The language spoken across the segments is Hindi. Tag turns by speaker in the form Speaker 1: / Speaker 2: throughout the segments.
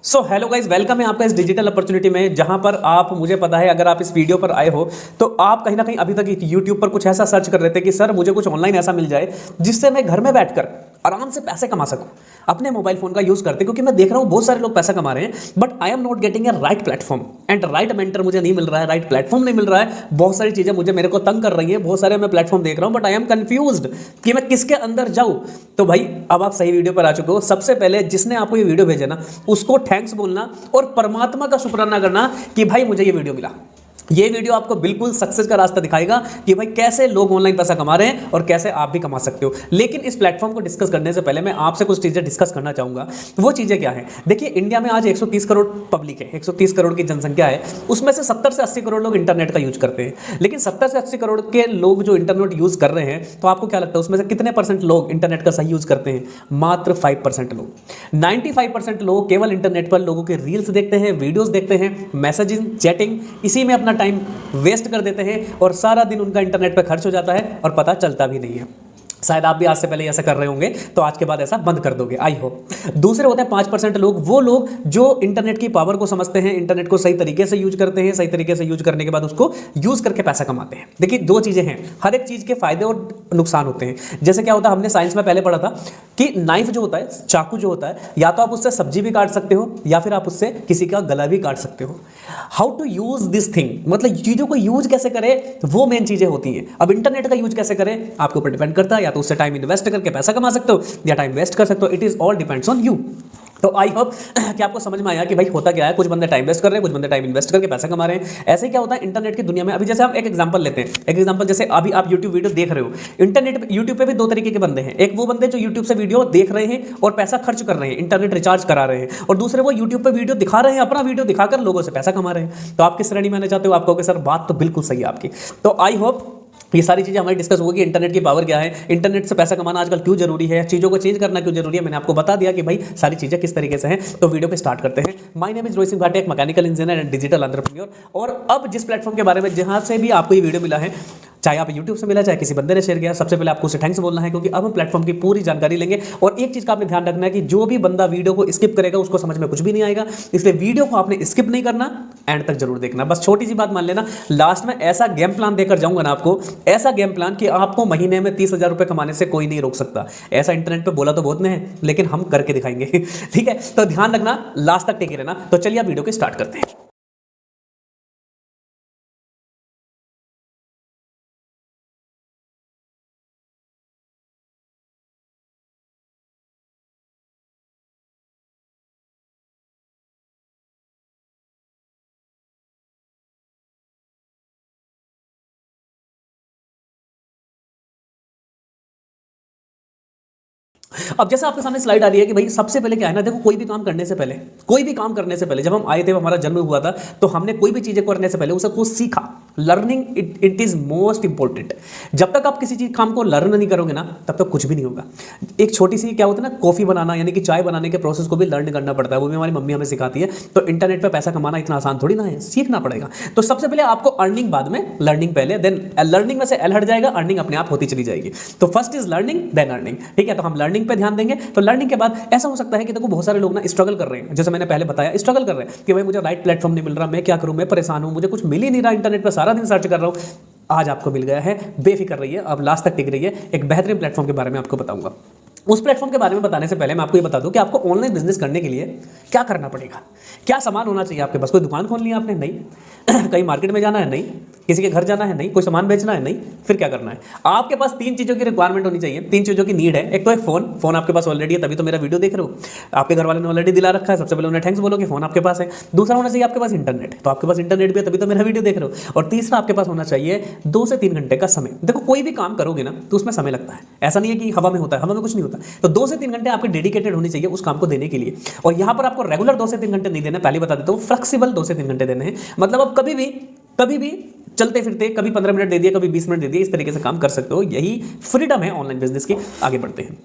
Speaker 1: सो हेलो गाइज, वेलकम है आपका इस डिजिटल अपॉर्चुनिटी में, जहां पर आप, मुझे पता है अगर आप इस वीडियो पर आए हो तो आप कहीं ना कहीं अभी तक यूट्यूब पर कुछ ऐसा सर्च कर रहे थे कि सर मुझे कुछ ऑनलाइन ऐसा मिल जाए जिससे मैं घर में बैठकर आराम से पैसे कमा सकूं अपने मोबाइल फोन का यूज करते, क्योंकि मैं देख रहा हूं बहुत सारे लोग पैसा कमा रहे हैं, but I am not getting a right platform and right mentor मुझे नहीं मिल रहा है, राइट प्लेटफॉर्म नहीं मिल रहा है। बहुत सारी चीजें मेरे को तंग कर रही है, बहुत सारे मैं प्लेटफॉर्म देख रहा हूं, बट आई एम कंफ्यूज्ड कि मैं किसके अंदर जाऊं। तो भाई अब आप सही वीडियो पर आ चुके हो। सबसे पहले जिसने आपको ये वीडियो भेजा ना, उसको थैंक्स बोलना और परमात्मा का शुक्राना करना कि भाई मुझे ये वीडियो मिला। ये वीडियो आपको बिल्कुल सक्सेस का रास्ता दिखाएगा कि भाई कैसे लोग ऑनलाइन पैसा कमा रहे हैं और कैसे आप भी कमा सकते हो। लेकिन इस प्लेटफॉर्म को डिस्कस करने से पहले मैं आपसे कुछ चीजें डिस्कस करना चाहूंगा। वो चीजें क्या है? देखिए, इंडिया में आज 130 करोड़ पब्लिक है, 130 करोड़ की जनसंख्या है। उसमें से 70 से 80 करोड़ लोग इंटरनेट का यूज करते हैं। लेकिन 70 से 80 करोड़ के लोग जो इंटरनेट यूज कर रहे हैं, तो आपको क्या लगता है उसमें से कितने परसेंट लोग इंटरनेट का सही यूज करते हैं? मात्र 5% लोग। 95% लोग केवल इंटरनेट पर लोगों के रील्स देखते हैं, वीडियोस देखते हैं, मैसेजिंग, चैटिंग, इसी में अपना टाइम वेस्ट कर देते हैं और सारा दिन उनका इंटरनेट पे खर्च हो जाता है और पता चलता भी नहीं है। शायद आप भी आज से पहले ऐसा कर रहे होंगे, तो आज के बाद ऐसा बंद कर दोगे, आई होप। दूसरे होते हैं 5% लोग, वो लोग जो इंटरनेट की पावर को समझते हैं, इंटरनेट को सही तरीके से यूज करते हैं, सही तरीके से यूज करने के बाद उसको यूज करके पैसा कमाते हैं। देखिए, दो चीजें हैं, हर एक चीज के फायदे और नुकसान होते हैं। जैसे क्या होता है, हमने साइंस में पहले पढ़ा था कि नाइफ जो होता है, चाकू जो होता है, या तो आप उससे सब्जी भी काट सकते हो या फिर आप उससे किसी का गला भी काट सकते हो। How to use this thing, मतलब चीजों को यूज कैसे करें, वो मेन चीजें होती हैं। अब इंटरनेट का यूज कैसे करें आपके ऊपर डिपेंड करता है, या तो उससे टाइम इन्वेस्ट करके पैसा कमा सकते हो या टाइम वेस्ट कर सकते हो। It is all depends on you. तो आई होप कि आपको समझ में आया कि भाई होता क्या है। कुछ बंदे टाइम वेस्ट कर रहे हैं, कुछ बंदे टाइम इन्वेस्ट करके पैसा कमा रहे हैं। ऐसे ही क्या होता है इंटरनेट की दुनिया में। अभी जैसे हम एक एग्जांपल लेते हैं, एक एग्जांपल जैसे अभी आप यूट्यूब वीडियो देख रहे हो, इंटरनेट यूट्यूब पे भी दो तरीके के बंदे हैं। एक वो बंदे जो यूट्यूब से वीडियो देख रहे हैं और पैसा खर्च कर रहे हैं, इंटरनेट रिचार्ज करा रहे हैं, और दूसरे वो यूट्यूब पे वीडियो दिखा रहे हैं, अपना वीडियो दिखाकर लोगों से पैसा कमा रहे हैं। तो आप किस श्रेणी में आना चाहते हो? आप कहोगे सर बात तो बिल्कुल सही है आपकी। तो आई होप ये सारी चीजें हमारी डिस्कस होगी। इंटरनेट की पावर क्या है, इंटरनेट से पैसा कमाना आजकल क्यों जरूरी है, चीजों को चेंज करना क्यों जरूरी है, मैंने आपको बता दिया कि भाई सारी चीजें किस तरीके से हैं। तो वीडियो पे स्टार्ट करते हैं। My name is Rohit Singh Bhatia, एक mechanical engineer and digital entrepreneur. और अब जिस प्लेटफॉर्म के बारे में, जहां से भी आपको ये वीडियो मिला है, चाहे आप यूट्यूब से मिला, चाहे किसी बंदे ने शेयर किया, सबसे पहले आपको उसे थैंक्स बोलना है, क्योंकि अब हम प्लेटफॉर्म की पूरी जानकारी लेंगे। और एक चीज का आपने ध्यान रखना है कि जो भी बंदा वीडियो को स्किप करेगा उसको समझ में कुछ भी नहीं आएगा, इसलिए वीडियो को आपने स्किप नहीं करना, एंड तक जरूर देखना। बस छोटी सी बात मान लेना, लास्ट में ऐसा गेम प्लान देकर जाऊंगा ना आपको, ऐसा गेम प्लान कि आपको महीने में 30,000 रुपए कमाने से कोई नहीं रोक सकता। ऐसा इंटरनेट पे बोला तो बहुत ने है, लेकिन हम करके दिखाएंगे। ठीक है, तो ध्यान रखना, लास्ट तक टिके रहना। तो चलिए आप वीडियो को स्टार्ट करते हैं। अब जैसा आपके सामने स्लाइड आ रही है कि भाई सबसे पहले क्या है ना, देखो कोई भी काम करने से पहले, कोई भी काम करने से पहले, जब हम आए थे, हमारा जन्म हुआ था, तो हमने कोई भी चीजें करने से पहले उसे कुछ सीखा। Learning it is most important. जब तक आप किसी चीज काम को लर्न नहीं करोगे ना, तब तक कुछ भी नहीं होगा। एक छोटी सी क्या होता है ना, कॉफी बनाना यानी कि चाय बनाने के प्रोसेस को भी लर्न करना पड़ता है, वो भी हमारी मम्मी हमें सिखाती है। तो इंटरनेट पर पैसा कमाना इतना आसान थोड़ी ना है, सीखना पड़ेगा। तो सबसे पहले आपको अर्निंग बाद में, लर्निंग पहले, देन लर्निंग में से एल हट जाएगा, अर्निंग अपने आप होती चली जाएगी। तो first is learning then earning. ठीक है, तो हम लर्निंग पे ध्यान देंगे। तो लर्निंग के बाद ऐसा हो सकता है कि देखो बहुत सारे लोग ना स्ट्रगल कर रहे हैं, जैसे मैंने पहले बताया, स्ट्रगल कर रहे हैं कि भाई मुझे राइट प्लेटफॉर्म नहीं मिल रहा, मैं क्या करूं, मैं परेशान हूं, मुझे कुछ मिल ही नहीं रहा, इंटरनेट पर सारा दिन सर्च कर रहा हूं। आज आपको मिल गया है, बेफिक्र रहिए, अब लास्ट तक टिक रही है। एक बेहतरीन प्लेटफॉर्म के बारे में आपको बताऊंगा। उस प्लेटफॉर्म के बारे में बताने से पहले मैं आपको ये बता दूं कि आपको ऑनलाइन बिजनेस करने के लिए क्या करना पड़ेगा, क्या सामान होना चाहिए आपके पास। कोई दुकान खोलनी है आपने? नहीं। कहीं मार्केट में जाना है? नहीं। किसी के घर जाना है? नहीं। कोई सामान बेचना है? नहीं। फिर क्या करना है? आपके पास तीन चीजों की रिक्वायरमेंट होनी चाहिए, तीन चीजों की नीड है। एक तो एक फोन आपके पास ऑलरेडी है, तभी तो मेरा वीडियो देख रहे हो। आपके घर वाले ने ऑलरेडी दिला रखा है, सबसे पहले उन्हें थैंक्स बोलो कि फोन आपके पास है। दूसरा होना चाहिए आपके पास इंटरनेट, तो आपके पास इंटरनेट भी है, तभी तो मेरा वीडियो देख रहे हो। और तीसरा आपके पास होना चाहिए 2 से 3 घंटे का समय। देखो कोई भी काम करोगे ना, तो उसमें समय लगता है, ऐसा नहीं है कि हवा में होता है, हवा में कुछ नहीं होता। तो 2 से 3 घंटे आपके डेडिकेटेड होनी चाहिए उस काम को देने के लिए। और यहां पर आपको रेगुलर 2 से 3 घंटे नहीं देना, पहले बता देता हूं, फ्लेक्सिबल 2 से 3 घंटे देने हैं। मतलब आप कभी भी चलते फिरते, कभी 15 मिनट दे दिए, कभी 20 मिनट दे दिए, इस तरीके से काम कर सकते हो। यही फ्रीडम है ऑनलाइन बिजनेस की। आगे बढ़ते हैं।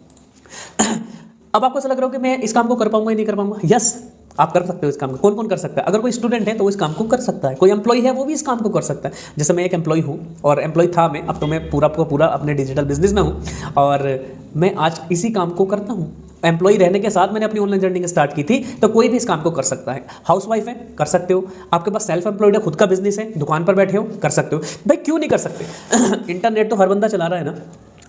Speaker 1: अब आपको ऐसा लग रहा हो कि मैं इस काम को कर पाऊंगा या नहीं कर पाऊंगा? यस, आप कर सकते हो इस काम को। कौन कौन कर सकता है? अगर कोई स्टूडेंट है तो वो इस काम को कर सकता है, कोई एम्प्लॉय है वो भी इस काम को कर सकता है। जैसे मैं एक एम्प्लॉय हूँ, और एम्प्लॉय था मैं, अब तो मैं पूरा अपने डिजिटल बिजनेस में हूँ, और मैं आज इसी काम को करता हूँ। एम्प्लॉय रहने के साथ मैंने अपनी ऑनलाइन जर्नी स्टार्ट की थी, तो कोई भी इस काम को कर सकता है। हाउसवाइफ है, कर सकते हो। आपके पास सेल्फ एम्प्लॉयड है, खुद का बिजनेस है, दुकान पर बैठे हो, कर सकते हो। भाई क्यों नहीं कर सकते? इंटरनेट तो हर बंदा चला रहा है ना,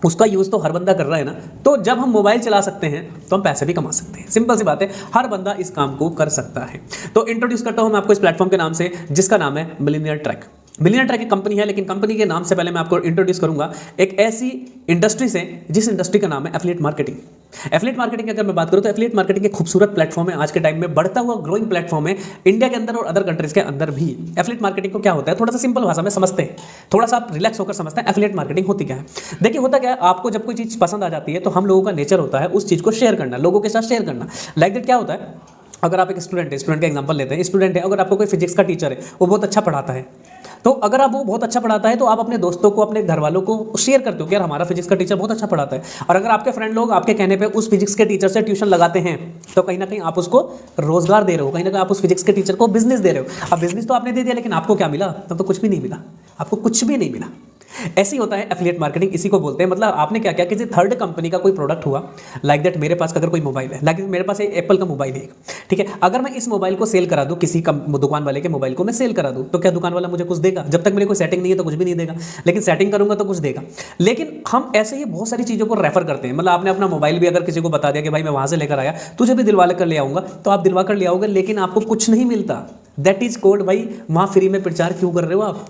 Speaker 1: उसका यूज़ तो हर बंदा कर रहा है ना, तो जब हम मोबाइल चला सकते हैं तो हम पैसे भी कमा सकते हैं। सिंपल सी बात है, हर बंदा इस काम को कर सकता है। तो इंट्रोड्यूस करता हूं मैं आपको इस प्लेटफॉर्म के नाम से, जिसका नाम है मिलियनेयर ट्रैक। मिलियनेयर ट्रैक एक कंपनी है, लेकिन कंपनी के नाम से पहले मैं आपको इंट्रोड्यूस करूंगा एक ऐसी इंडस्ट्री से जिस इंडस्ट्री का नाम है एफिलिएट मार्केटिंग। एफिलिएट मार्केटिंग की अगर मैं बात करूं तो एफिलिएट मार्केटिंग एक खूबसूरत प्लेटफॉर्म है, आज के टाइम में बढ़ता हुआ ग्रोइंग प्लेटफॉर्म है, इंडिया के अंदर और अदर कंट्रीज के अंदर भी। एफिलिएट मार्केटिंग को क्या होता है, थोड़ा सा सिंपल भाषा में समझते हैं, थोड़ा सा आप रिलैक्स होकर समझते हैं एफिलिएट मार्केटिंग होती क्या है। देखिए होता क्या है, आपको जब कोई चीज़ पसंद आ जाती है तो हम लोगों का नेचर होता है उस चीज़ को शेयर करना, लोगों के साथ शेयर करना। लाइक दैट क्या होता है, अगर आप एक स्टूडेंट है, स्टूडेंट का एग्जांपल लेते हैं, स्टूडेंट है, अगर आपको कोई फिजिक्स का टीचर है, वो बहुत अच्छा पढ़ाता है, तो अगर आप वो बहुत अच्छा पढ़ाता है तो आप अपने दोस्तों को, अपने घर वालों को शेयर करते हो कि यार हमारा फिजिक्स का टीचर बहुत अच्छा पढ़ाता है। और अगर आपके फ्रेंड लोग आपके कहने पे उस फिजिक्स के टीचर से ट्यूशन लगाते हैं, तो कहीं ना कहीं आप उसको रोजगार दे रहे हो, कहीं ना कहीं आप उस फिजिक्स के टीचर को बिजनेस दे रहे हो। अब बिजनेस तो आपने दे दिया, लेकिन आपको क्या मिला? तब तो कुछ भी नहीं मिला, आपको कुछ भी नहीं मिला। ऐसी होता है एफिलिएट मार्केटिंग, इसी को बोलते हैं। मतलब आपने क्या किया, किसी थर्ड कंपनी का कोई प्रोडक्ट हुआ, लाइक दैट मेरे पास अगर कोई मोबाइल है, लाइक मेरे पास एप्पल का मोबाइल है, ठीक है, अगर मैं इस मोबाइल को सेल करा दूं, किसी दुकान वाले के मोबाइल को मैं सेल करा दूं, तो क्या दुकान वाला मुझे कुछ देगा? जब तक मेरी कोई सेटिंग नहीं है तो कुछ भी नहीं देगा, लेकिन सेटिंग करूंगा तो कुछ देगा। लेकिन हम ऐसे ही बहुत सारी चीज़ों को रेफर करते हैं। मतलब आपने अपना मोबाइल भी अगर किसी को बता दिया कि भाई मैं वहां से लेकर आया, तुझे भी दिलवा कर ले आऊंगा, तो आप दिलवा कर ले आओगे, लेकिन आपको कुछ नहीं मिलता। That is cold. भाई वहां फ्री में प्रचार क्यों कर रहे हो आप?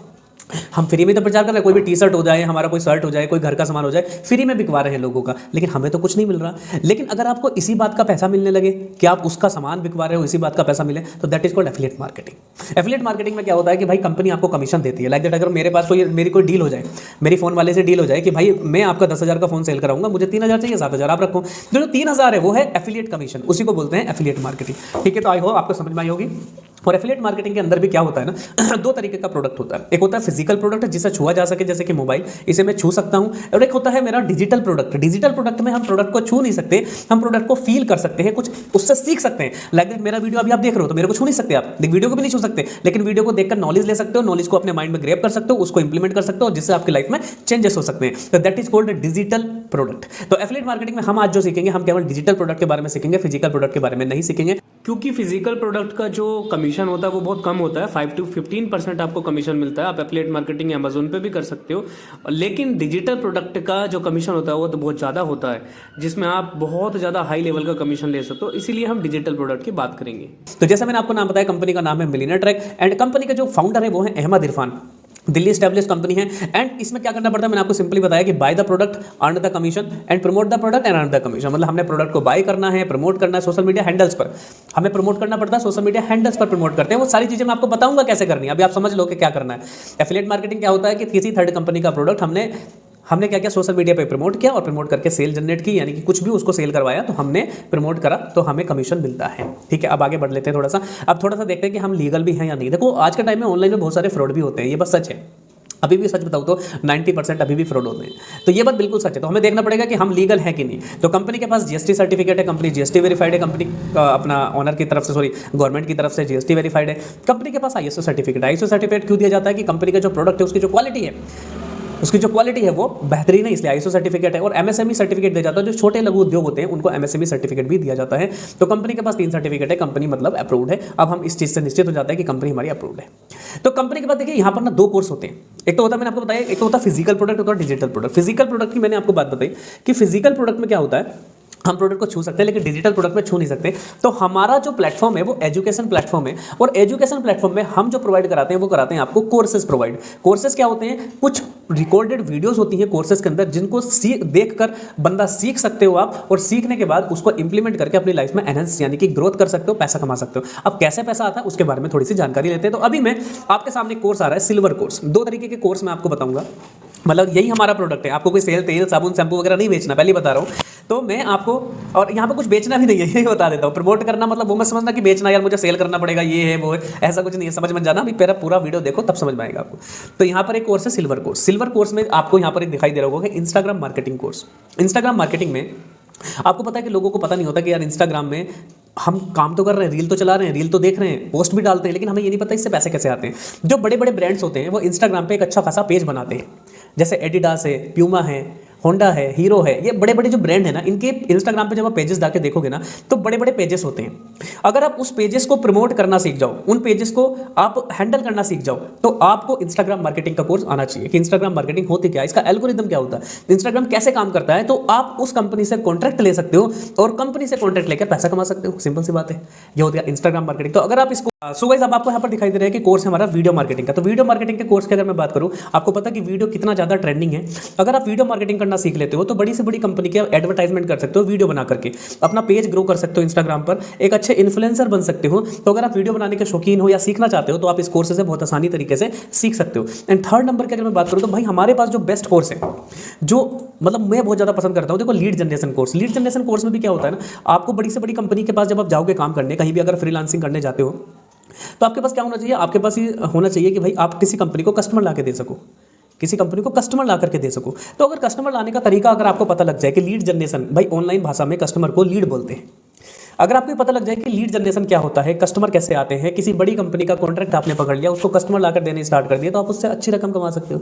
Speaker 1: हम फ्री में तो प्रचार कर रहे हैं, कोई भी टी शर्ट हो जाए, हमारा कोई शर्ट हो जाए, कोई घर का सामान हो जाए, फ्री में बिकवा रहे हैं लोगों का, लेकिन हमें तो कुछ नहीं मिल रहा। लेकिन अगर आपको इसी बात का पैसा मिलने लगे कि आप उसका सामान बिकवा रहे हो, इसी बात का पैसा मिले, तो that is called affiliate marketing. Affiliate marketing में क्या होता है कि भाई कंपनी आपको कमीशन देती है। लाइक दैट अगर मेरे पास मेरी कोई डील हो जाए, मेरी फोन वाले से डील हो जाए कि भाई मैं आपका 10,000 का फोन सेल कराऊंगा, मुझे 3,000 चाहिए, 7,000 आप रखो, जो 3,000 है वो है एफिलिएट कमीशन, उसी को बोलते हैं एफिलिएट मार्केटिंग। ठीक है, तो आई होप आपको समझ में आई होगी। और एफिलिएट मार्केटिंग के अंदर भी क्या होता है ना, दो तरीके का प्रोडक्ट होता है। एक होता है फिजिकल प्रोडक्ट जिसे छुआ जा सके, जैसे कि मोबाइल, इसे मैं छू सकता हूं। और एक होता है मेरा डिजिटल प्रोडक्ट। डिजिटल प्रोडक्ट में हम प्रोडक्ट को छू नहीं सकते, हम प्रोडक्ट को फील कर सकते हैं, कुछ उससे सीख सकते हैं। लाइक दैट मेरा वीडियो अभी आप देख रहे हो, तो मेरे को छू नहीं सकते आप, वीडियो को भी नहीं छू सकते, लेकिन वीडियो को देखकर नॉलेज ले सकते हो, नॉलेज को अपने माइंड में ग्रैब कर सकते हो, उसको इंप्लीमेंट कर सकते हो, जिससे आपकी लाइफ में चेंजेस हो सकते हैं। तो that is called digital product. तो एफिलिएट मार्केटिंग में हम आज जो सीखेंगे, हम केवल डिजिटल प्रोडक्ट के बारे में सीखेंगे, फिजिकल प्रोडक्ट के बारे में नहीं सीखेंगे, क्योंकि फिजिकल प्रोडक्ट का जो कमीशन होता है वो बहुत कम होता है। 5 to 15% आपको कमीशन मिलता है। आप एफिलिएट मार्केटिंग अमेजोन पे भी कर सकते हो, लेकिन डिजिटल प्रोडक्ट का जो कमीशन होता है वो तो बहुत ज़्यादा होता है, जिसमें आप बहुत ज़्यादा हाई लेवल का कमीशन ले सकते हो। इसीलिए हम डिजिटल प्रोडक्ट की बात करेंगे। तो जैसा मैंने आपको नाम बताया, कंपनी का नाम है मिलियनेयर ट्रैक, एंड कंपनी का जो फाउंडर है वो है अहमद इरफान, दिल्ली स्टैब्लिश कंपनी है। एंड इसमें क्या करना पड़ता है, मैंने आपको सिंपली बताया कि by the product, earn the commission, and promote the product and earn the commission. मतलब हमने प्रोडक्ट को बाय करना है, प्रमोट करना है सोशल मीडिया हैंडल्स पर, हमें प्रमोट करना पड़ता है, सोशल मीडिया हैंडल्स पर प्रमोट करते हैं। वो सारी चीजें मैं आपको बताऊंगा कैसे करनी है, अभी आप समझ लो कि क्या करना है। एफिलिएट मार्केटिंग क्या होता है कि किसी थर्ड कंपनी का प्रोडक्ट हमने क्या किया, सोशल मीडिया पे प्रमोट किया और प्रमोट करके सेल जनरेट की, यानी कि कुछ भी उसको सेल करवाया तो हमने प्रमोट करा तो हमें कमीशन मिलता है। ठीक है, अब आगे बढ़ लेते हैं थोड़ा सा। अब थोड़ा सा देखते हैं कि हम लीगल भी हैं या नहीं। देखो आज के टाइम में ऑनलाइन में बहुत सारे फ्रॉड भी होते हैं, ये बस सच है। अभी भी सच बताऊँ तो 90% अभी भी फ्रॉड होते हैं, तो ये बात बिल्कुल सच है। तो हमें देखना पड़ेगा कि हम लीगल है कि नहीं। तो कंपनी के पास जीएसटी सर्टिफिकेट है, कंपनी जीएसटी वेरीफाइड है, कंपनी अपना ऑनर की तरफ से, सॉरी गवर्नमेंट की तरफ से जीएसटी वेरीफाइड है। कंपनी के पास आईएसओ सर्टिफिकेट। आईएसओ सर्टिफिकेट क्यों दिया जाता है कि कंपनी का जो प्रोडक्ट है उसकी जो क्वालिटी है वो बेहतरीन है, इसलिए आईएसओ सर्टिफिकेट है। और एमएसएमई सर्टिफिकेट दिया जाता है, जो छोटे लघु उद्योग होते हैं उनको एमएसएमई सर्टिफिकेट भी दिया जाता है। तो कंपनी के पास 3 सर्टिफिकेट है, कंपनी मतलब अप्रूव्ड है। अब हम इस चीज़ से निश्चित हो जाता है कि कंपनी हमारी अप्रूव्ड है। तो कंपनी के बाद देखिए यहाँ पर ना 2 कोर्स होते हैं। एक तो होता है, मैंने आपको बताया, एक तो होता है फिजिकल प्रोडक्ट, होता है डिजिटल प्रोडक्ट। फिजिकल प्रोडक्ट की मैंने आपको बात बताई कि फिजिकल प्रोडक्ट में क्या होता है, हम प्रोडक्ट को छू सकते हैं, लेकिन डिजिटल प्रोडक्ट में छू नहीं सकते। तो हमारा जो प्लेटफॉर्म है वो एजुकेशन प्लेटफॉर्म है, और एजुकेशन प्लेटफॉर्म में हम जो प्रोवाइड कराते हैं वो कराते हैं आपको कोर्सेज प्रोवाइड। कोर्सेज क्या होते हैं, कुछ रिकॉर्डेड वीडियोस होती हैं कोर्सेज के अंदर, जिनको देखकर बंदा सीख सकते हो आप, और सीखने के बाद उसको इंप्लीमेंट करके अपनी लाइफ में एनहेंस यानी कि ग्रोथ कर सकते हो, पैसा कमा सकते हो। अब कैसे पैसा आता है उसके बारे में थोड़ी सी जानकारी लेते हैं। तो अभी मैं आपके सामने कोर्स आ रहा है सिल्वर कोर्स। 2 तरीके के कोर्स मैं आपको बताऊंगा, मतलब यही हमारा प्रोडक्ट है। आपको कोई तेल साबुन शैम्पू वगैरह नहीं बेचना, पहले बता रहा हूँ। तो मैं आपको, और यहाँ पे कुछ बेचना भी नहीं है, ये बता देता हूँ। प्रमोट करना मतलब वो मत समझना कि बेचना, यार मुझे सेल करना पड़ेगा, ये है वो है, ऐसा कुछ नहीं है। समझ में जाना, अभी मेरा पूरा वीडियो देखो तब समझ में आएगा आपको। तो यहाँ पर एक कोर्स है सिल्वर कोर्स। सिल्वर कोर्स में आपको यहाँ पर एक दिखाई दे रहा होगा कि Instagram marketing course. Instagram marketing में आपको पता है कि लोगों को पता नहीं होता कि यार इंस्टाग्राम में हम काम तो कर रहे हैं, रील तो चला रहे हैं, रील तो देख रहे हैं, पोस्ट भी डालते हैं, लेकिन हमें ये नहीं पता इससे पैसे कैसे आते हैं। जो बड़े बड़े ब्रांड्स होते हैं वो इंस्टाग्राम पे एक अच्छा खासा पेज बनाते हैं, जैसे एडिडास है, प्यूमा है, होंडा है, हीरो है, ये बड़े बड़े जो ब्रांड है ना, इनके इंस्टाग्राम पे जब आप पेजेस जाके देखोगे ना तो बड़े बड़े पेजेस होते हैं। अगर आप उस पेजेस को प्रमोट करना सीख जाओ, उन पेजेस को आप हैंडल करना सीख जाओ, तो आपको इंस्टाग्राम मार्केटिंग का कोर्स आना चाहिए कि इंस्टाग्राम मार्केटिंग होती क्या है, इसका एल्गोरिदम क्या होता है, इंस्टाग्राम कैसे काम करता है। तो आप उस कंपनी से कॉन्ट्रैक्ट ले सकते हो और कंपनी से कॉन्ट्रैक्ट लेकर पैसा कमा सकते हो। सिंपल सी बात है, ये होती है इंस्टाग्राम मार्केटिंग। तो अगर आप इसको सो गाइस, अब आपको यहाँ पर दिखाई दे रहा है कि कोर्स है हमारा वीडियो मार्केटिंग का। तो वीडियो मार्केटिंग के कोर्स की अगर मैं बात करूँ, आपको पता है कि वीडियो कितना ज़्यादा ट्रेंडिंग है। अगर आप वीडियो मार्केटिंग करना सीख लेते हो तो बड़ी से बड़ी कंपनी के एडवर्टाइजमेंट कर सकते हो वीडियो बना करके, अपना पेज ग्रो कर सकते हो इंस्टाग्राम पर, एक अच्छे इन्फ्लुएंसर बन सकते हो। तो अगर आप वीडियो बनाने के शौकीन हो या सीखना चाहते हो तो आप इस कोर्स से बहुत आसानी तरीके से सीख सकते हो। एंड थर्ड नंबर की अगर मैं बात करूँ तो भाई हमारे पास जो बेस्ट कोर्स है, जो मतलब मैं बहुत ज़्यादा पसंद करता हूँ, देखो lead generation course. Lead generation course में भी क्या होता है ना, आपको बड़ी से बड़ी कंपनी के पास जब आप जाओगे काम करने, कहीं भी अगर फ्रीलांसिंग करने जाते हो, तो आपके पास क्या होना चाहिए, आपके पास ये होना चाहिए कि भाई आप किसी कंपनी को कस्टमर ला के दे सको, किसी कंपनी को कस्टमर ला करके दे सको। तो अगर कस्टमर लाने का तरीका अगर आपको पता लग जाए कि लीड जनरेशन, भाई ऑनलाइन भाषा में कस्टमर को लीड बोलते हैं, अगर आपको पता लग जाए कि लीड जनरेशन क्या होता है, कस्टमर कैसे आते हैं, किसी बड़ी कंपनी का कॉन्ट्रैक्ट आपने पकड़ लिया, उसको कस्टमर लाकर देने स्टार्ट कर दिया, तो आप उससे अच्छी रकम कमा सकते हो।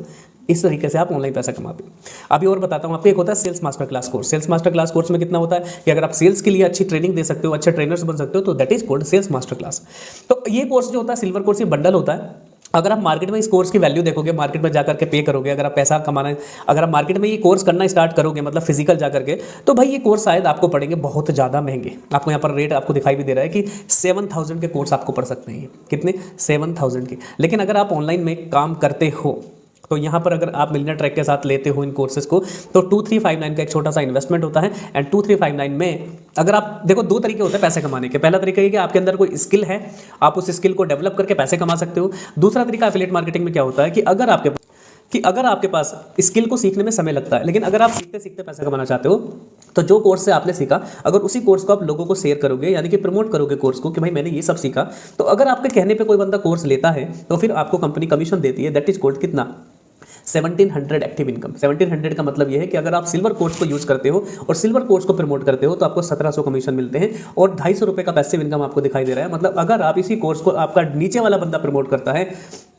Speaker 1: इस तरीके से आप ऑनलाइन पैसा कमाते हो। अभी और बताता हूँ आपको, एक होता है sales master class course. Sales master class course में कितना होता है कि अगर आप सेल्स के लिए अच्छी ट्रेनिंग दे सकते हो, अच्छे ट्रेनर्स बन सकते हो, तो that is called sales master class. तो ये कोर्स जो होता है सिल्वर कोर्स, ये बंडल होता है। अगर आप मार्केट में इस कोर्स की वैल्यू देखोगे, मार्केट में जाकर के पे करोगे, अगर आप पैसा कमाना है, अगर आप मार्केट में ये कोर्स करना स्टार्ट करोगे, मतलब फिजिकल जाकर के, तो भाई ये कोर्स शायद आपको पड़ेंगे बहुत ज़्यादा महंगे। आपको यहाँ पर रेट आपको दिखाई भी दे रहा है कि 7000 के कोर्स आपको पड़ सकते हैं। कितने? 7000 के। लेकिन अगर आप ऑनलाइन में काम करते हो तो यहाँ पर अगर आप मिलियनेयर ट्रैक के साथ लेते हो इन कोर्सेज को, तो 2359 का एक छोटा सा इन्वेस्टमेंट होता है। एंड 2359 में अगर आप देखो, दो तरीके होते हैं पैसे कमाने के। पहला तरीका ये कि आपके अंदर कोई स्किल है, आप उस स्किल को डेवलप करके पैसे कमा सकते हो। दूसरा तरीका एफिलिएट मार्केटिंग में क्या होता है कि अगर आपके पास स्किल को सीखने में समय लगता है, लेकिन अगर आप सीखते सीखते पैसा कमाना चाहते हो, तो जो कोर्स से आपने सीखा, अगर उसी कोर्स को आप लोगों को शेयर करोगे, यानी कि प्रमोट करोगे कोर्स को कि भाई मैंने ये सब सीखा, तो अगर आपके कहने पे कोई बंदा कोर्स लेता है तो फिर आपको कंपनी कमीशन देती है। दैट इज कॉल्ड कितना? 1700 एक्टिव इनकम। 1700 का मतलब ये है कि अगर आप सिल्वर कोर्स को यूज करते हो और सिल्वर कोर्स को प्रमोट करते हो तो आपको 1700 कमीशन मिलते हैं और 250 रुपये का पैसिव इनकम आपको दिखाई दे रहा है। मतलब अगर आप इसी कोर्स को आपका नीचे वाला बंदा प्रमोट करता है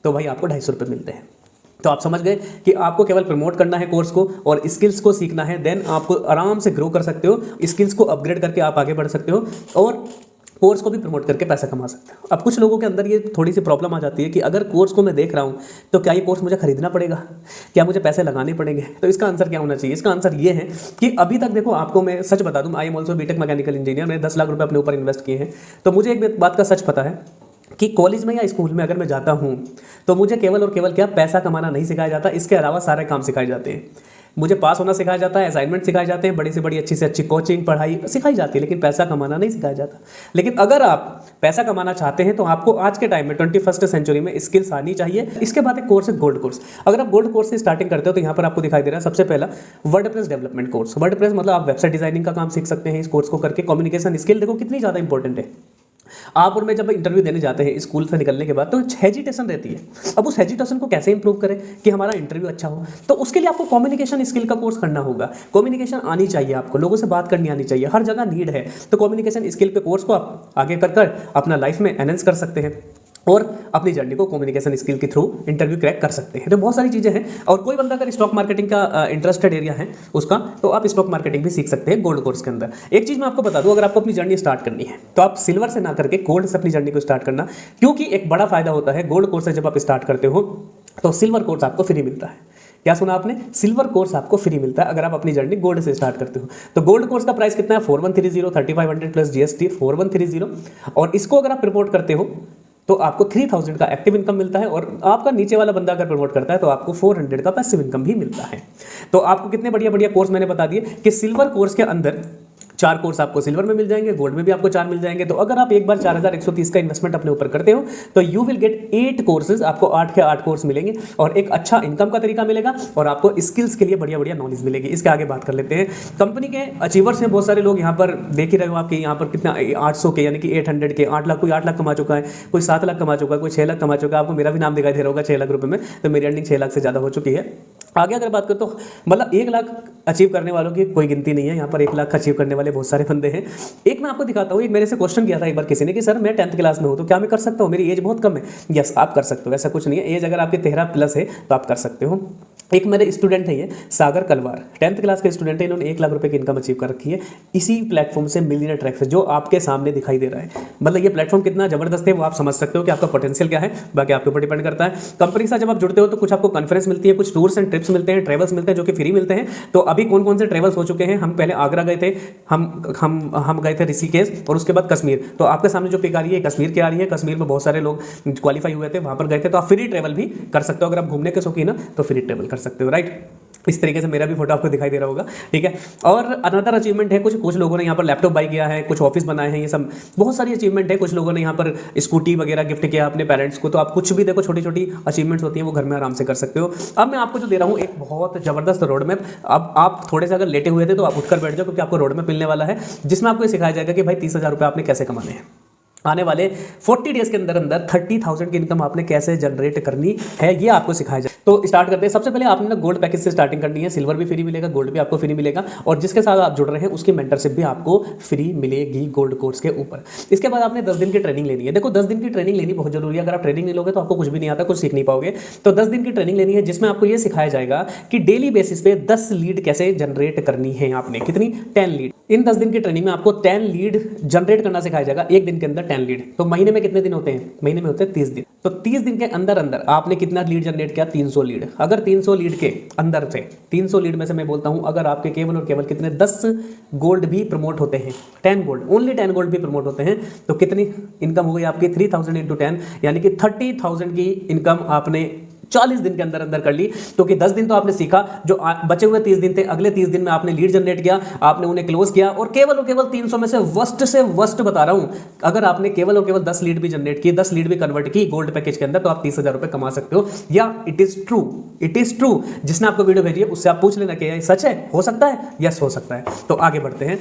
Speaker 1: तो भाई आपको 250 रुपये मिलते हैं। तो आप समझ गए कि आपको केवल प्रमोट करना है कोर्स को और स्किल्स को सीखना है, देन आपको आराम से ग्रो कर सकते हो, स्किल्स को अपग्रेड करके आप आगे बढ़ सकते हो और कोर्स को भी प्रमोट करके पैसा कमा सकते हो। अब कुछ लोगों के अंदर ये थोड़ी सी प्रॉब्लम आ जाती है कि अगर कोर्स को मैं देख रहा हूँ तो क्या ये कोर्स मुझे खरीदना पड़ेगा, क्या मुझे पैसे लगाने पड़ेंगे? तो इसका आंसर क्या होना चाहिए? इसका आंसर ये है कि अभी तक देखो, आपको मैं सच बता दूँ, I am also BTech mechanical engineer, मैंने 10 लाख रुपये अपने ऊपर इन्वेस्ट किए हैं। तो मुझे एक बात का सच पता है कि कॉलेज में या स्कूल में अगर मैं जाता हूँ तो मुझे केवल और केवल क्या पैसा कमाना नहीं सिखाया जाता, इसके अलावा सारे काम सिखाए जाते हैं। मुझे पास होना सिखाया जाता है, असाइनमेंट सिखाए जाते हैं, बड़ी से बड़ी अच्छी से अच्छी कोचिंग पढ़ाई सिखाई जाती है, लेकिन पैसा कमाना नहीं सिखाया जाता। लेकिन अगर आप पैसा कमाना चाहते हैं तो आपको आज के टाइम में 21st सेंचुरी में स्किल्स आनी चाहिए। इसके बाद एक कोर्स है गोल्ड कोर्स। अगर आप गोल्ड कोर्स से स्टार्टिंग करते हो तो यहाँ पर आपको दिखाई दे रहा है सबसे पहला वर्डप्रेस डेवलपमेंट कोर्स। वर्डप्रेस मतलब आप वेबसाइट डिजाइनिंग का काम सीख सकते हैं इस कोर्स को करके। कम्युनिकेशन स्किल देखो कितनी ज़्यादा इंपॉर्टेंट है। आप और मैं जब इंटरव्यू देने जाते हैं स्कूल से निकलने के बाद तो हेजिटेशन रहती है। अब उस हेजिटेशन को कैसे इंप्रूव करें कि हमारा इंटरव्यू अच्छा हो, तो उसके लिए आपको कम्युनिकेशन स्किल का कोर्स करना होगा। कम्युनिकेशन आनी चाहिए, आपको लोगों से बात करनी आनी चाहिए, हर जगह नीड है। तो कम्युनिकेशन स्किल पे कोर्स को आप आगे कर अपना लाइफ में एनहेंस कर सकते हैं और अपनी जर्नी को कम्युनिकेशन स्किल के थ्रू इंटरव्यू क्रैक कर सकते हैं। तो बहुत सारी चीज़ें हैं। और कोई बंदा अगर स्टॉक मार्केटिंग का इंटरेस्टेड एरिया है उसका, तो आप स्टॉक मार्केटिंग भी सीख सकते हैं गोल्ड कोर्स के अंदर। एक चीज़ मैं आपको बता दूं, अगर आपको अपनी जर्नी स्टार्ट करनी है तो आप सिल्वर से ना करके गोल्ड से अपनी जर्नी को स्टार्ट करना, क्योंकि एक बड़ा फायदा होता है गोल्ड कोर्स से जब आप स्टार्ट करते हो तो सिल्वर कोर्स आपको फ्री मिलता है। क्या सुना आपने? सिल्वर कोर्स आपको फ्री मिलता है अगर आप अपनी जर्नी गोल्ड से स्टार्ट करते हो। तो गोल्ड कोर्स का प्राइस कितना है? 4130, 3500 प्लस GST 4130। और इसको अगर आप प्रमोट करते हो तो आपको 3000 का एक्टिव इनकम मिलता है और आपका नीचे वाला बंदा अगर प्रमोट करता है तो आपको 400 का पैसिव इनकम भी मिलता है। तो आपको कितने बढ़िया बढ़िया कोर्स मैंने बता दिए कि सिल्वर कोर्स के अंदर 4 कोर्स आपको सिल्वर में मिल जाएंगे, गोल्ड में भी आपको 4 मिल जाएंगे। तो अगर आप एक बार 4130 का इन्वेस्टमेंट अपने ऊपर करते हो तो यू विल गेट 8 कोर्सेज, आपको 8 के 8 कोर्स मिलेंगे और एक अच्छा इनकम का तरीका मिलेगा और आपको स्किल्स के लिए बढ़िया बढ़िया नॉलेज मिलेगी। इसके आगे बात कर लेते हैं। कंपनी के अचीवर्स हैं बहुत सारे लोग, यहाँ पर देख ही रहे हो आपके यहाँ पर कितना 800 के यानी कि 800 के 8 लाख, कोई 8 लाख कमा चुका है, कोई 7 लाख कमा चुका है, कोई 6 लाख कमा चुका है। आपको मेरा भी नाम दिखाई दे रहा होगा 6 लाख रुपये में, तो मेरी अर्निंग 6 लाख से ज़्यादा हो चुकी है। आगे अगर बात करें तो मतलब 1 लाख अचीव करने वालों की कोई गिनती नहीं है, यहाँ पर 1 लाख अचीव करने वाले बहुत सारे बंदे हैं। एक मैं आपको दिखाता हूँ, एक मेरे से क्वेश्चन किया था एक बार किसी ने कि सर मैं 10th क्लास में हूँ तो क्या मैं कर सकता हूँ, मेरी एज बहुत कम है। यस, आप कर सकते हो, ऐसा कुछ नहीं है। एज अगर आपकी 13 प्लस है तो आप कर सकते हो। एक मेरे स्टूडेंट है ये सागर कलवार, 10th क्लास के स्टूडेंट है, इन्होंने 1 लाख रुपए की इनकम अचीव कर रखी है इसी प्लेटफॉर्म से, मिलियनर ट्रैक से, जो आपके सामने दिखाई दे रहा है। मतलब ये प्लेटफॉर्म कितना जबरदस्त है वो आप समझ सकते हो कि आपका पोटेंशियल क्या है, बाकी आपके ऊपर डिपेंड करता है। कंपनी के साथ जब आप जुड़ते हो तो कुछ आपको कॉन्फ्रेंस मिलती है, कुछ टूर्स एंड ट्रिप्स मिलते हैं, ट्रेवल्स मिलते हैं जो कि फ्री मिलते हैं। तो अभी कौन कौन से ट्रेवल्स हो चुके हैं, हम पहले आगरा गए थे, हम गए थे ऋषिकेश, और उसके बाद कश्मीर। तो आपके सामने जो पिक आ रही है कश्मीर की आ रही है। कश्मीर में बहुत सारे लोग क्वालिफाई हुए थे, वहां पर गए थे। तो आप फ्री ट्रेवल भी कर सकते हो, अगर आप घूमने के शौकीन हो तो फ्री ट्रेवल कर सकते हो, राइट। इस तरीके से मेरा भी फोटो आपको दिखाई दे रहा होगा, ठीक है। और अनदर अचीवमेंट है, कुछ लोगों ने यहाँ पर लैपटॉप बाई किया है, कुछ ऑफिस बनाए हैं, ये सब बहुत सारी अचीवमेंट है। कुछ लोगों ने यहाँ पर स्कूटी वगैरह गिफ्ट किया अपने पेरेंट्स को। तो आप कुछ भी देखो, छोटी छोटी अचीवमेंट्स होती हैं, वो घर में आराम से कर सकते हो। अब मैं आपको जो दे रहा हूँ एक बहुत जबरदस्त रोड मैप। अब आप थोड़े से अगर लेटे हुए थे तो आप उठकर बैठ जाओ, क्योंकि आपको रोड मैप मिलने वाला है, जिसमें आपको सिखाया जाएगा कि भाई 30,000 रुपये आपने कैसे कमाने हैं। आने वाले 40 डेज के अंदर अंदर 30,000 की इनकम आपने कैसे जनरेट करनी है, ये आपको सिखाया जाए। तो स्टार्ट करते हैं। सबसे पहले आपने ना गोल्ड पैकेज से स्टार्टिंग करनी है। सिल्वर भी फ्री मिलेगा, गोल्ड भी आपको फ्री मिलेगा, और जिसके साथ आप जुड़ रहे हैं उसकी मेंटरशिप भी आपको फ्री मिलेगी गोल्ड कोर्स के ऊपर। इसके बाद आपने 10 दिन की ट्रेनिंग लेनी है। देखो 10 दिन की ट्रेनिंग लेनी बहुत जरूरी है। अगर आप ट्रेनिंग नहीं लोगे तो आपको कुछ भी नहीं आता, कुछ सीख नहीं पाओगे। तो 10 दिन की ट्रेनिंग लेनी है, जिसमें आपको ये सिखाया जाएगा कि डेली बेसिस पे 10 लीड कैसे जनरेट करनी है। आपने कितनी, 10 लीड। इन 10 दिन की ट्रेनिंग में आपको 10 लीड जनरेट करना सिखाया जाएगा, एक दिन के अंदर 10 लीड। तो महीने में कितने दिन होते हैं, महीने में होते हैं 30 दिन। तो 30 दिन के अंदर अंदर आपने कितना लीड जनरेट किया, 300 लीड। अगर 300 लीड के अंदर से, 300 लीड में से मैं बोलता हूं, अगर आपके केवल और केवल कितने 10 गोल्ड भी प्रमोट होते हैं, 10 गोल्ड, ओनली 10 गोल्ड भी प्रमोट होते हैं, तो कितनी इनकम हो गई आपकी, 3000 इंटू 10, यानी कि 30,000 की इनकम आपने 40 दिन के अंदर अंदर कर ली। क्योंकि 10 दिन तो आपने सीखा, जो बचे हुए 30 दिन थे, अगले 30 दिन में आपने लीड जनरेट किया, आपने उन्हें क्लोज किया, और केवल 300 में से वर्स्ट बता रहा हूं, अगर आपने केवल और केवल 10 लीड भी जनरेट की, 10 लीड भी कन्वर्ट की गोल्ड पैकेज के अंदर, तो आप 30,000 रुपए कमा सकते हो। या इट इज ट्रू। जिसने आपको वीडियो भेजी है उससे आप पूछ लेना कि ये सच है, हो सकता है, यस हो सकता है। तो आगे बढ़ते हैं।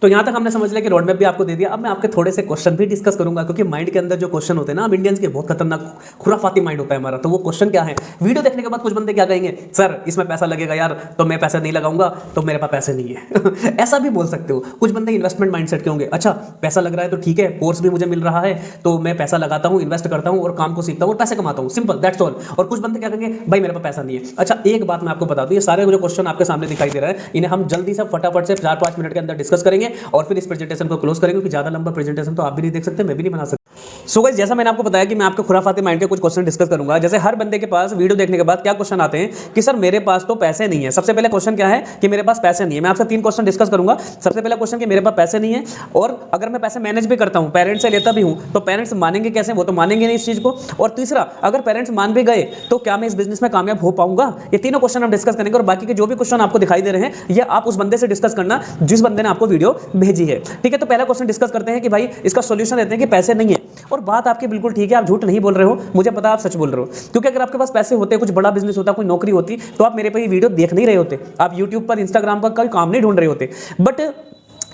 Speaker 1: तो यहां तक हमने समझ लिया कि रोड मैप भी आपको दे दिया। अब मैं आपके थोड़े से क्वेश्चन भी डिस्कस करूंगा, क्योंकि माइंड के अंदर जो क्वेश्चन होते हैं ना, अब इंडियंस के बहुत खतरनाक खुराफाती माइंड होता है हमारा। तो वो क्वेश्चन क्या है, वीडियो देखने के बाद कुछ बंदे क्या कहेंगे, सर इसमें पैसा लगेगा यार, तो मैं पैसा नहीं लगाऊंगा, तो मेरे पास पैसे नहीं है। ऐसा भी बोल सकते हो। कुछ बंदे इन्वेस्टमेंट माइंडसेट के होंगे, अच्छा पैसा लग रहा है तो ठीक है, कोर्स भी मुझे मिल रहा है, तो मैं पैसा लगाता हूं, इन्वेस्ट करता हूं, और काम को सीखता हूं और पैसे कमाता हूं, सिंपल, दैट्स ऑल। और कुछ बंदे क्या कहेंगे, भाई मेरे पास पैसा नहीं है। अच्छा एक बात मैं आपको बता दूं, ये सारे जो क्वेश्चन आपके सामने दिखाई दे रहा है, इन्हें हम जल्दी से फटाफट से 4-5 मिनट के अंदर डिस्कस करेंगे, और फिर इस प्रेजेंटेशन को क्लोज करेंगे, क्योंकि ज्यादा लंबा प्रेजेंटेशन तो आप भी नहीं देख सकते, मैं भी नहीं बना सकता। सो गाइस, जैसा मैंने आपको बताया कि मैं आपके खुराफाती माइंड के कुछ क्वेश्चन डिस्कस करूंगा। जैसे हर बंदे के पास वीडियो देखने के बाद क्या क्वेश्चन आते हैं कि सर मेरे पास तो पैसे नहीं है। सबसे पहले क्वेश्चन क्या है कि मेरे पास पैसे नहीं है। मैं आपसे 3 क्वेश्चन डिस्कस करूंगा। सबसे पहला क्वेश्चन कि मेरे पास पैसे नहीं है, और अगर मैं पैसे मैनेज भी करता हूं, पेरेंट्स से लेता भी हूं, तो पेरेंट्स मानेंगे कैसे, वो तो मानेंगे नहीं इस चीज को। और तीसरा, अगर पेरेंट्स मान भी गए तो क्या मैं इस बिजनेस में कामयाब हो पाऊंगा। ये तीनों क्वेश्चन हम डिस्कस करेंगे, और बाकी के जो भी क्वेश्चन आपको दिखाई दे रहे हैं, ये आप उस बंदे से डिस्कस करना जिस बंदे ने आपको वीडियो भेजी है, ठीक है। तो पहला क्वेश्चन डिस्कस करते हैं कि भाई इसका सॉल्यूशन देते हैं कि पैसे नहीं है। और बात आपकी बिल्कुल ठीक है, आप झूठ नहीं बोल रहे हो, मुझे पता आप सच बोल रहे हो। क्योंकि अगर आपके पास पैसे होते, कुछ बड़ा बिजनेस होता, कोई नौकरी होती, तो आप मेरे पे ये वीडियो देख नहीं रहे होते, आप यूट्यूब पर, इंस्टाग्राम पर कोई काम नहीं ढूंढ रहे होते। बट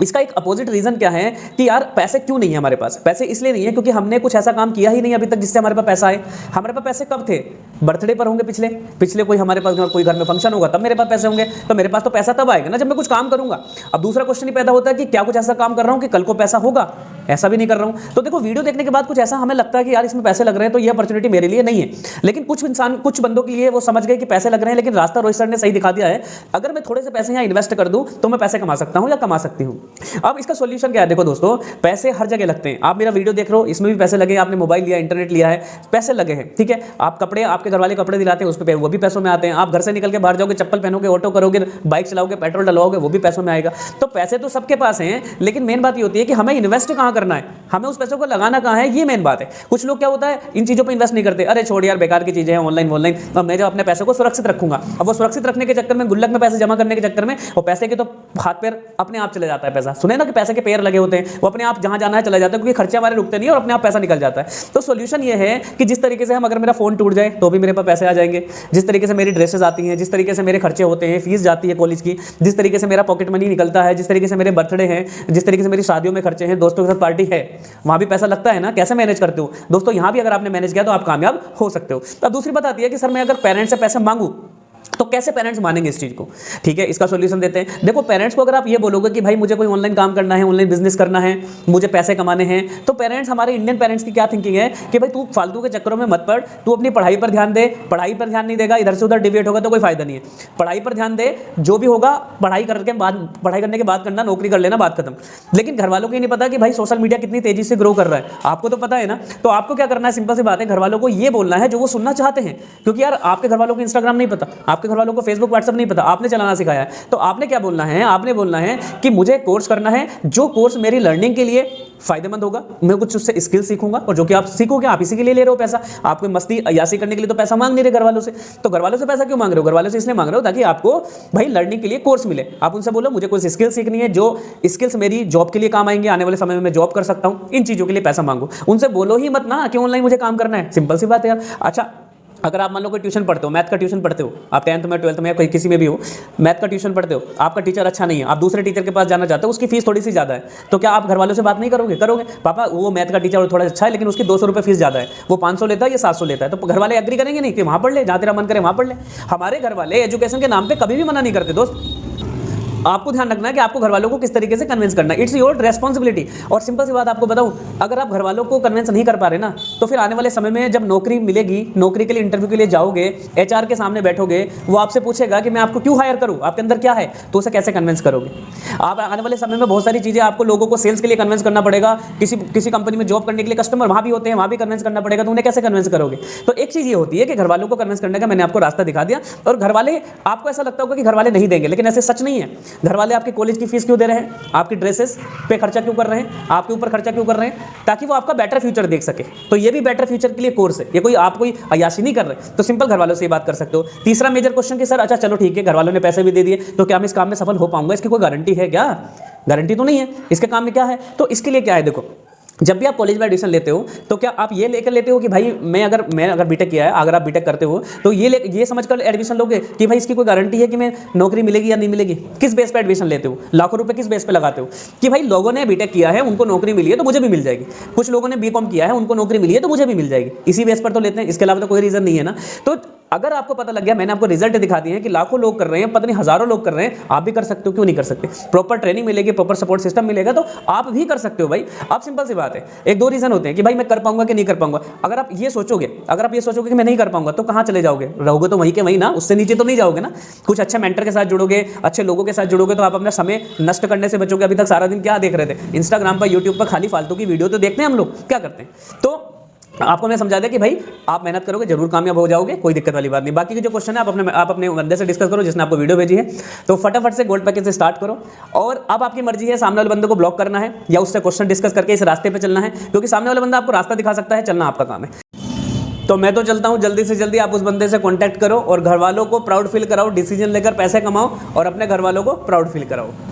Speaker 1: इसका एक अपोजिट रीजन क्या है कि यार पैसे क्यों नहीं है हमारे पास। पैसे इसलिए नहीं है क्योंकि हमने कुछ ऐसा काम किया ही नहीं अभी तक जिससे हमारे पास पैसा आए। हमारे पास पैसे कब थे, बर्थडे पर होंगे, पिछले कोई हमारे पास कोई घर में फंक्शन होगा तब मेरे पास पैसे होंगे। तो मेरे पास तो पैसा तब आएगा ना जब मैं कुछ काम करूंगा। अब दूसरा क्वेश्चन ही पैदा होता है कि क्या कुछ ऐसा काम कर रहा हूं कि कल को पैसा होगा, ऐसा भी नहीं कर रहा हूं। तो देखो वीडियो देखने के बाद कुछ ऐसा हमें लगता है कि यार इसमें पैसे लग रहे हैं, तो ये अपॉर्चुनिटी मेरे लिए नहीं है। लेकिन कुछ बंदों के लिए वो समझ गए कि पैसे लग रहे हैं, लेकिन रास्ता रोहित सर ने सही दिखा दिया है। अगर मैं थोड़े से पैसे यहाँ इन्वेस्ट कर दूं तो मैं पैसे कमा सकता हूं या कमा सकती हूं। अब इसका सॉल्यूशन क्या है, देखो दोस्तों, पैसे हर जगह लगते हैं। आप मेरा वीडियो देख रहे हो, इसमें भी पैसे लगे, आपने मोबाइल लिया, इंटरनेट लिया है, पैसे लगे हैं, ठीक है। आप कपड़े, आपके घर वाले कपड़े दिलाते हैं, उस पर वो भी पैसों में आते हैं। आप घर से निकल के बाहर जाओगे, चप्पल पहनोगे, ऑटो करोगे, बाइक चलाओगे, पेट्रोल डलवाओगे, वो भी पैसों में आएगा। तो पैसे तो सबके पास हैं, लेकिन मेन बात ये होती है कि हमें इन्वेस्ट कहाँ करना है, हमें उस पैसों को लगाना कहाँ है, ये मेन बात है। कुछ लोग क्या होता है, इन चीजों पर इन्वेस्ट नहीं करते, अरे छोड़ यार बेकार की चीजें हैं, ऑनलाइन, अब मैं जब अपने पैसे को सुरक्षित रखूंगा। अब वो सुरक्षित रखने के चक्कर में, गुल्लक में पैसे जमा करने के चक्कर में, वो पैसे के तो हाथ पैर अपने आप चले जाता है पैसा। सुने ना कि पैसे के पैर लगे होते हैं, वो अपने आप जहां जाना है चला जाता है, क्योंकि खर्चे हमारे रुकते नहीं और अपने आप पैसा निकल जाता है। तो सॉल्यूशन ये है कि जिस तरीके से हम, अगर मेरा फोन टूट जाए तो भी मेरे पास पैसे आ जाएंगे, जिस तरीके से मेरी ड्रेसेस आती हैं, जिस तरीके से मेरे खर्चे होते हैं, फीस जाती है कॉलेज की, जिस तरीके से मेरा पॉकेट मनी निकलता है, जिस तरीके से मेरे बर्थडे हैं, जिस तरीके से मेरी शादियों में खर्चे हैं, दोस्तों के साथ पार्टी है, वहां भी पैसा लगता है ना। कैसे मैनेज करते हो दोस्तों, यहां भी अगर आपने मैनेज किया तो आप कामयाब हो सकते हो। अब दूसरी बात आती है कि सर मैं अगर पेरेंट्स से पैसे मांगू तो कैसे पेरेंट्स मानेंगे इस चीज़ को? ठीक है, इसका सॉल्यूशन देते हैं। देखो, पेरेंट्स को अगर आप ये बोलोगे कि भाई मुझे कोई ऑनलाइन काम करना है, ऑनलाइन बिजनेस करना है, मुझे पैसे कमाने हैं, तो पेरेंट्स, हमारे इंडियन पेरेंट्स की क्या थिंकिंग है कि भाई तू फालतू के चक्करों में मत पड़, तू अपनी पढ़ाई पर ध्यान दे। पढ़ाई पर ध्यान नहीं देगा, इधर से उधर डिविएट होगा तो कोई फायदा नहीं है। पढ़ाई पर ध्यान दे, जो भी होगा पढ़ाई करने के बाद करना, नौकरी कर लेना, बात खत्म। लेकिन घर वालों को ये नहीं पता कि भाई सोशल मीडिया कितनी तेजी से ग्रो कर रहा है, आपको तो पता है ना। तो आपको क्या करना है, सिंपल सी बात है, घर वालों को ये बोलना है जो वो सुनना चाहते हैं। क्योंकि यार आपके घर वालों को इंस्टाग्राम नहीं पता, आपके घर वालों को फेसबुक व्हाट्सएप नहीं पता, आपने चलाना सिखाया है। तो आपने क्या बोलना है, आपने बोलना है कि मुझे कोर्स करना है, जो कोर्स मेरी लर्निंग के लिए फायदेमंद होगा, मैं कुछ उससे स्किल सीखूंगा, और जो कि आप सीखोगे आप इसी के लिए ले रहे हो पैसा। आपको मस्ती अयासी करने के लिए तो पैसा मांग नहीं रहे घर वालों से। तो घर वालों से पैसा क्यों मांग रहे हो? घर वालों से इसलिए मांग रहे हो ताकि आपको भाई लर्निंग के लिए कोर्स मिले। आप उनसे बोलो मुझे कोई स्किल सीखनी है, जो स्किल्स मेरी जॉब के लिए काम आएंगे, आने वाले समय में मैं जॉब कर सकता हूं, इन चीजों के लिए पैसा मांगो। उनसे बोलो ही मत ना कि ऑनलाइन मुझे काम करना है। सिंपल सी बात है यार। अच्छा, अगर आप मान लो कोई ट्यूशन पढ़ते हो, मैथ का ट्यूशन पढ़ते हो, आप 10th में 12th में या किसी में भी हो, मैथ का ट्यूशन पढ़ते हो, आपका टीचर अच्छा नहीं है, आप दूसरे टीचर के पास जाना चाहते हो, उसकी फीस थोड़ी सी ज़्यादा है, तो क्या आप घर वालों से बात नहीं करोगे? करोगे। पापा वो मैथ का टीचर थोड़ा अच्छा है लेकिन उसकी 200 रुपये फीस ज़्यादा है, वो 500 लेता है या 700 लेता है, तो घर वाले एग्री करेंगे नहीं कि वहाँ पढ़ ले, जहाँ तेरा मन करे वहाँ पढ़ ले। हमारे घर वाले एजुकेशन के नाम पर कभी भी मना नहीं करते दोस्त। आपको ध्यान रखना है कि आपको घर वालों को किस तरीके से कन्विंस करना है, इट्स योर रेस्पॉन्सिबिलिटी। और सिंपल सी बात आपको बताऊं, अगर आप घर वालों को कन्विंस नहीं कर पा रहे ना, तो फिर आने वाले समय में जब नौकरी मिलेगी, नौकरी के लिए इंटरव्यू के लिए जाओगे, एचआर के सामने बैठोगे, वो आपसे पूछेगा कि मैं आपको क्यों हायर करूं, आपके अंदर क्या है, तो उसे कैसे कन्विंस करोगे? आप आने वाले समय में बहुत सारी चीज़ें आपको लोगों को सेल्स के लिए कन्विंस करना पड़ेगा, किसी कंपनी में जॉब करने के लिए कस्टमर वहाँ भी होते हैं, वहाँ भी कन्विंस करना पड़ेगा, तो उन्हें कैसे कन्विंस करोगे? तो एक चीज़ ये होती है कि घर वालों को कन्विंस करने का मैंने आपको रास्ता दिखा दिया, और घर वाले, आपको ऐसा लगता होगा कि घर वाले नहीं देंगे, लेकिन ऐसे सच नहीं है। घर वाले आपके कॉलेज की फीस क्यों दे रहे हैं, आपकी ड्रेसेस पे खर्चा क्यों कर रहे हैं, आपके ऊपर खर्चा क्यों कर रहे हैं? ताकि वो आपका बेटर फ्यूचर देख सके। तो ये भी बेटर फ्यूचर के लिए कोर्स है, ये कोई आप कोई अयाशी नहीं कर रहे। तो सिंपल घर वालों से ये बात कर सकते हो। तीसरा मेजर क्वेश्चन कि सर अच्छा चलो ठीक है, घर वालों ने पैसे भी दे दिए, तो क्या मैं इस काम में सफल हो पाऊंगा? इसकी कोई गारंटी है क्या? गारंटी तो नहीं है। इसके काम में क्या है? तो इसके लिए क्या है, देखो, जब भी आप कॉलेज में एडमिशन लेते हो तो क्या आप ये लेकर लेते हो कि भाई मैं अगर बीटेक किया है, अगर आप बीटेक करते हो तो ये समझकर एडमिशन लोगे कि भाई इसकी कोई गारंटी है कि मैं नौकरी मिलेगी या नहीं मिलेगी? किस बेस पे एडमिशन लेते हो? लाखों रुपए किस बेस पे लगाते हो कि भाई लोगों ने बीटेक किया है, उनको नौकरी मिली है तो मुझे भी मिल जाएगी, कुछ लोगों ने बीकॉम किया है, उनको नौकरी मिली है तो मुझे भी मिल जाएगी, इसी बेस पर तो लेते हैं। इसके अलावा तो कोई रीजन नहीं है ना। तो अगर आपको पता लग गया, मैंने आपको रिजल्ट दिखा दिए हैं कि लाखों लोग कर रहे हैं, पता नहीं हजारों लोग कर रहे हैं, आप भी कर सकते हो, क्यों नहीं कर सकते? प्रॉपर ट्रेनिंग मिलेगी, प्रॉपर सपोर्ट सिस्टम मिलेगा तो आप भी कर सकते हो भाई। अब सिंपल सी बात है, एक दो रीजन होते हैं कि भाई मैं कर पाऊंगा कि नहीं कर पाऊंगा। अगर आप ये सोचोगे कि मैं नहीं कर पाऊंगा, तो कहां चले जाओगे? रहोगे तो वहीं के वहीं ना, उससे नीचे तो नहीं जाओगे ना। कुछ अच्छे मेंटर के साथ जुड़ोगे, अच्छे लोगों के साथ जुड़ोगे तो आप अपना समय नष्ट करने से बचोगे। अभी तक सारा दिन क्या देख रहे थे? इंस्टाग्राम पर, यूट्यूब पर खाली फालतू की वीडियो तो देखते हैं हम लोग, क्या करते हैं? तो आपको मैं समझा दिया कि भाई आप मेहनत करोगे जरूर कामयाब हो जाओगे, कोई दिक्कत वाली बात नहीं। बाकी के जो क्वेश्चन है आप अपने बंदे से डिस्कस करो जिसने आपको वीडियो भेजी है। तो फटाफट से गोल्ड पैकेज से स्टार्ट करो, और अब आपकी मर्जी है सामने वाले बंदे को ब्लॉक करना है या उससे क्वेश्चन डिस्कस करके इस रास्ते पे चलना है, क्योंकि सामने वाला बंदा आपको रास्ता दिखा सकता है, चलना आपका काम है। तो मैं तो चलता हूं, जल्दी से जल्दी आप उस बंदे से कांटेक्ट करो और घर वालों को प्राउड फील कराओ, डिसीजन लेकर पैसे कमाओ और अपने घर वालों को प्राउड फील कराओ।